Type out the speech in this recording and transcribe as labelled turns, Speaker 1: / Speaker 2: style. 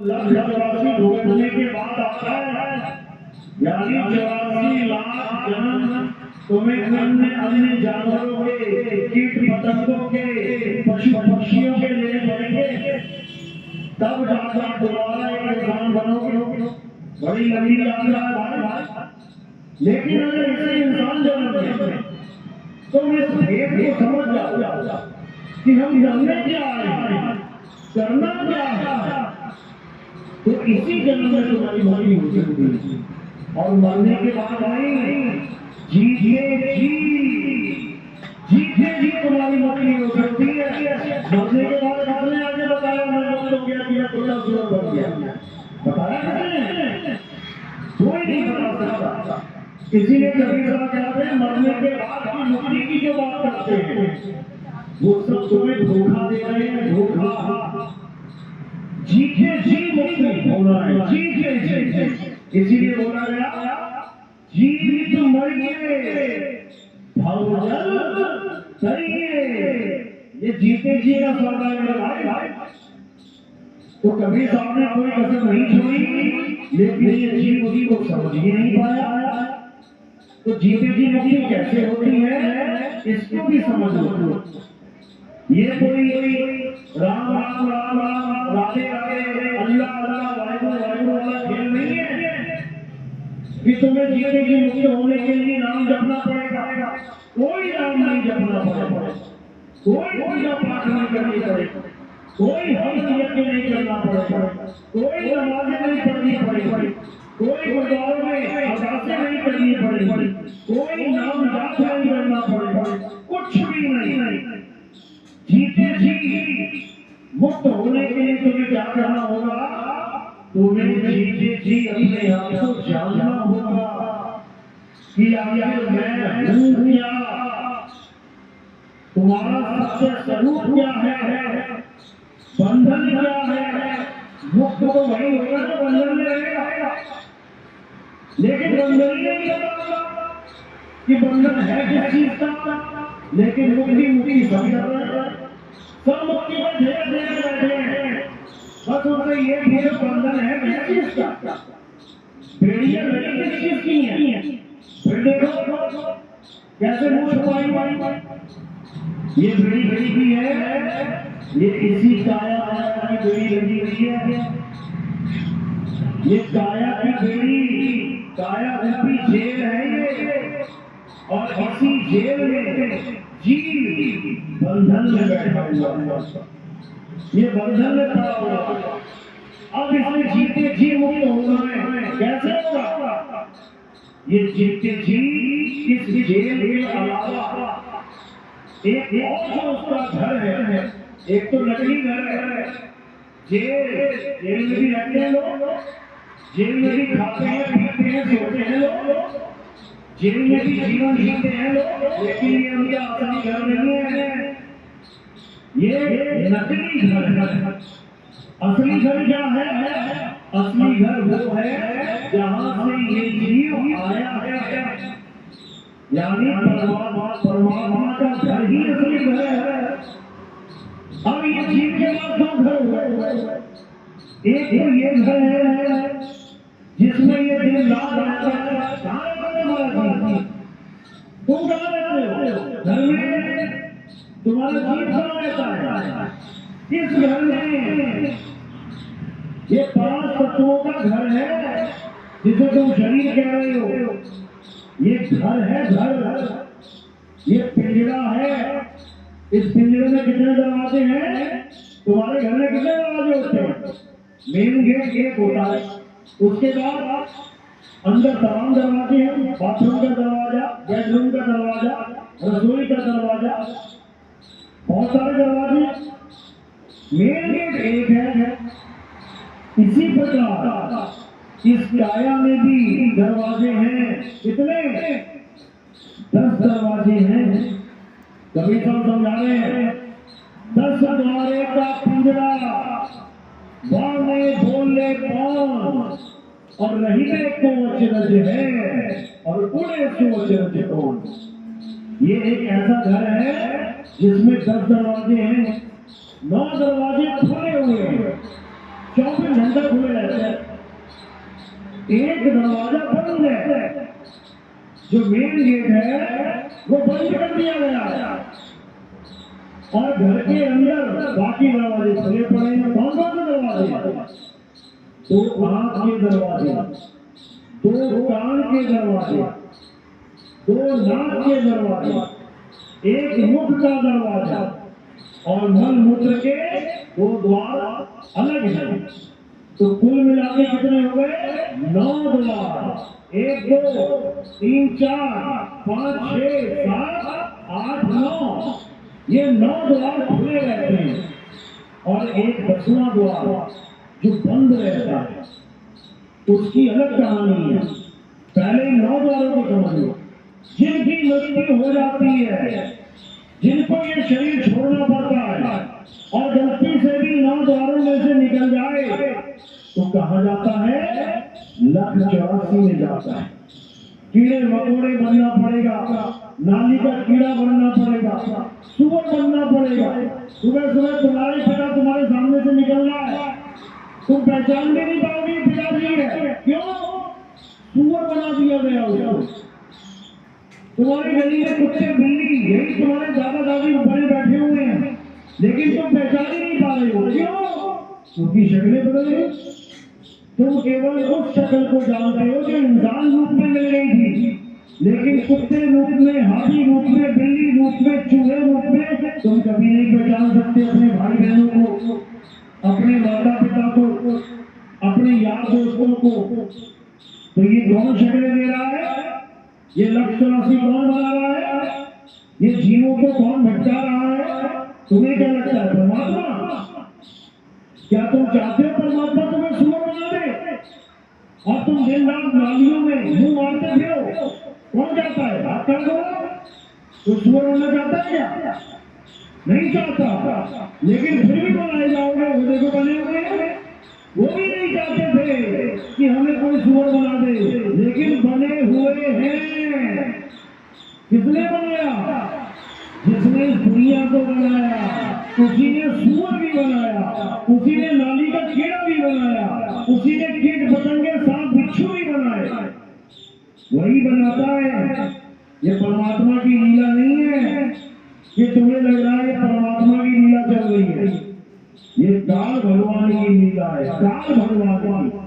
Speaker 1: चौरासी भोगने के बाद आता है, यानी 84 लाख जन्म तुम्हें अन्य अन्य जानवरों के, कीट पतंगों के, पशु पक्षियों के लिए पड़ेंगे, तब जाकर दोबारा एक इंसान बनोगे। बड़ी लंबी यात्रा है, लेकिन अगर इसे इंसान जन्म लें तो इस भेद को समझ जाओ कि हम करने क्या आए, करना क्या है। तो इसी जन्म में तुम्हारी मौत हो सकती है, और मरने के बाद नहीं, जीते जी तुम्हारी मौत हो सकती है। मरने के बाद आपने आगे बताया मैं मौत हो गया, किया खुदा शुरू कर दिया, बताया किसने? कोई नहीं बता सकता। इसीलिए कभी कभी कहते हैं मरने के बाद की मुक्ति की जो बात करते हैं वो सब तुम्हें धोखा दे रहे हैं, धोखा। जीते जी मुक्ति होना है, जीते जी। इसीलिए बोला गया जीत मरिए भवजल करिए, ये जीते जी का सौदा है भाई। तो कभी साहब ने कोई कसर नहीं छोड़ी, लेकिन ये जीव उसी को समझ ही नहीं पाया। तो जीते जी मुक्ति कैसे होती है इसको भी समझ लो। ये कोई राम राम राम राम राधे राधे अल्लाह अल्लाह वाहिगुरु वाहिगुरु वाला खेल नहीं है कि तुम्हें जीते जी मुक्ति होने के लिए नाम जपना पड़ेगा। कोई नाम नहीं जपना पड़ेगा, कोई पूजा पाठ नहीं करनी पड़ेगी, कोई हज यज्ञ नहीं करना पड़ेगा, कोई नमाज़ें नहीं पढ़नी पड़ेगी, कोई गुरुद्वारों में अरदासें नहीं करनी पड़ेगी, कोई नाम जाप नहीं करना पड़ेगा, कुछ भी नहीं। जीते जी मुक्त होने के लिए तुम्हें क्या करना होगा? तुम्हें जीते जी अपने आप को जानना होगा कि आखिर मैं हूँ क्या, तुम्हारा सत्य स्वरूप क्या है, बंधन क्या है। मुक्त तो वही होगा जो बंधन में रहेगा, लेकिन बंधन ही नहीं होगा कि बंधन है किस चीज का। लेकिन मुक्ति मुक्ति सब मुक्ति पर धीरे धीरे बैठे हैं, बस उनसे ये भी बंधन है किस चीज का। भेड़िया भेड़ी किस चीज की है, फिर देखो कैसे मुंह छुपाई। ये भेड़ी भेड़ी की है, ये इसी काया की बेड़ी लगी हुई है। ये काया की बेड़ी, काया रूपी जेल है ये, और इसी जेल में जीव बंधन में बैठा हुआ, ये बंधन में पड़ा हुआ। अब इसमें जीते जी मुक्त होना है, कैसे होगा? ये जीते जी इस जेल के अलावा एक और जो उसका घर है, एक तो नकली घर है, जेल में भी रहते हैं लोग, जेल में भी खाते हैं पीते हैं सोते हैं लोग, जेल में भी जीवन जीते हैं लोग, लेकिन ये उनका असली घर नहीं है, ये नकली घर है। असली घर क्या है? असली घर वो है जहाँ से ये जीव आया है, यानी परमात्मा का घर ही असली घर है। अब ये जीव के पास दो घर हुए, एक तो ये घर है जिसमें ये दिन रात रहता है। तुम कहाँ रहते हो? घर में तुम्हारा जीव कहाँ रहता है? इस घर में ये 5 तत्वों का घर है जिसे तुम शरीर कह रहे हो। ये घर है, घर, ये पिंजरा है। इस पिंजरे में कितने दरवाजे हैं? तुम्हारे घर में कितने दरवाजे होते हैं? मेन गेट एक होता है, उसके बाद अंदर तमाम दरवाजे हैं, बाथरूम का दरवाजा, बेडरूम का दरवाजा, रसोई का दरवाजा, बहुत सारे दरवाजे। मेन गेट एक है। इसी प्रकार इस काया में भी दरवाजे हैं। कितने? 10 दरवाजे हैं। कभी सब समझा रहे हैं 10 द्वारे का पिंजरा, वाणे बोले कौन, और रही में को अचरज है, और उड़े सो अचरज कौन। ये एक ऐसा घर है जिसमें 10 दरवाजे हैं, 9 दरवाजे खुले हुए हैं, 24 घंटे खुले रहते हैं। एक दरवाजा बंद है, जो मेन गेट है वो बंद कर दिया गया है, और घर के अंदर बाकी दरवाजे खुले पड़े हैं। कौन कौन से दरवाजे? 2 आंख के दरवाजे, 2 कान के दरवाजे, 2 नाक के दरवाजे, 1 मुख का दरवाजा, और मल मूत्र के 2 द्वार अलग हैं। तो कुल मिला के कितने हो गए? 9 द्वार। 1 2 3 4 5 6 7 8 9, ये 9 द्वार खुले रहते हैं, और एक 10वां द्वार जो बंद रहता है, उसकी अलग कहानी है। पहले 9 द्वारों को समझ लो। जिनकी मृत्यु हो जाती है, जिनको ये शरीर छोड़ना पड़ता है, और गलती से भी 9 द्वारों में से निकल जाए, तो कहा जाता है 1,84 में जाता है। कीड़े मकोड़े बनना पड़ेगा, नाली का कीड़ा बनना पड़ेगा, सुअर बनना पड़ेगा। सुबह सुबह तुम्हारे पिता तुम्हारे सामने से निकल रहा है, तुम पहचान भी नहीं पाओगे पिताजी है। क्यों? सुअर बना दिया गया उसको। तुम्हारी गली में कुत्ते बिल्ली यही तुम्हारे दादा दादी बड़े बैठे हुए हैं, लेकिन तुम पहचान ही नहीं पा रहे हो। क्यों? क्योंकि शक्लें बदल गई। तुम केवल उस शक्ल को जानते हो जो इंसान रूप में मिल गई थी, लेकिन कुत्ते रूप में, हाथी रूप में, बिल्ली रूप में, चूहे रूप में तुम कभी नहीं पहचान सकते अपने भाई बहनों को, अपने माता पिता को, अपने यार दोस्तों को। तो ये कौन शक्लें दे रहा है? ये 1,84 कौन बना रहा है? ये जीवों को कौन भटका रहा है? तुम्हें क्या लगता है? परमात्मा? क्या तुम चाहते हो परमात्मा तुम्हें सुअर बना दे, और तुम दिन रात नालियों में मुंह मारते फिरो? कौन चाहता है? हाथ कर दो। तो सुअर बनना चाहता है क्या? नहीं चाहता, लेकिन फिर भी बनाए जाओगे। वो देखो बने हुए हैं, वो भी नहीं चाहते थे कि हमें कोई सुअर बना दे, लेकिन बने हुए हैं। किसने बनाया? जिसने इस दुनिया को बनाया, उसी ने सुअर भी बनाया, उसी ने नाली का कीड़ा भी बनाया, उसी ने कीट पतंगे सांप बिच्छू भी बनाए। वही बनाता है। ये परमात्मा की लीला नहीं है। ये तुम्हें लग रहा है परमात्मा की लीला चल रही है, ये काल भगवान की लीला है। काल भगवान की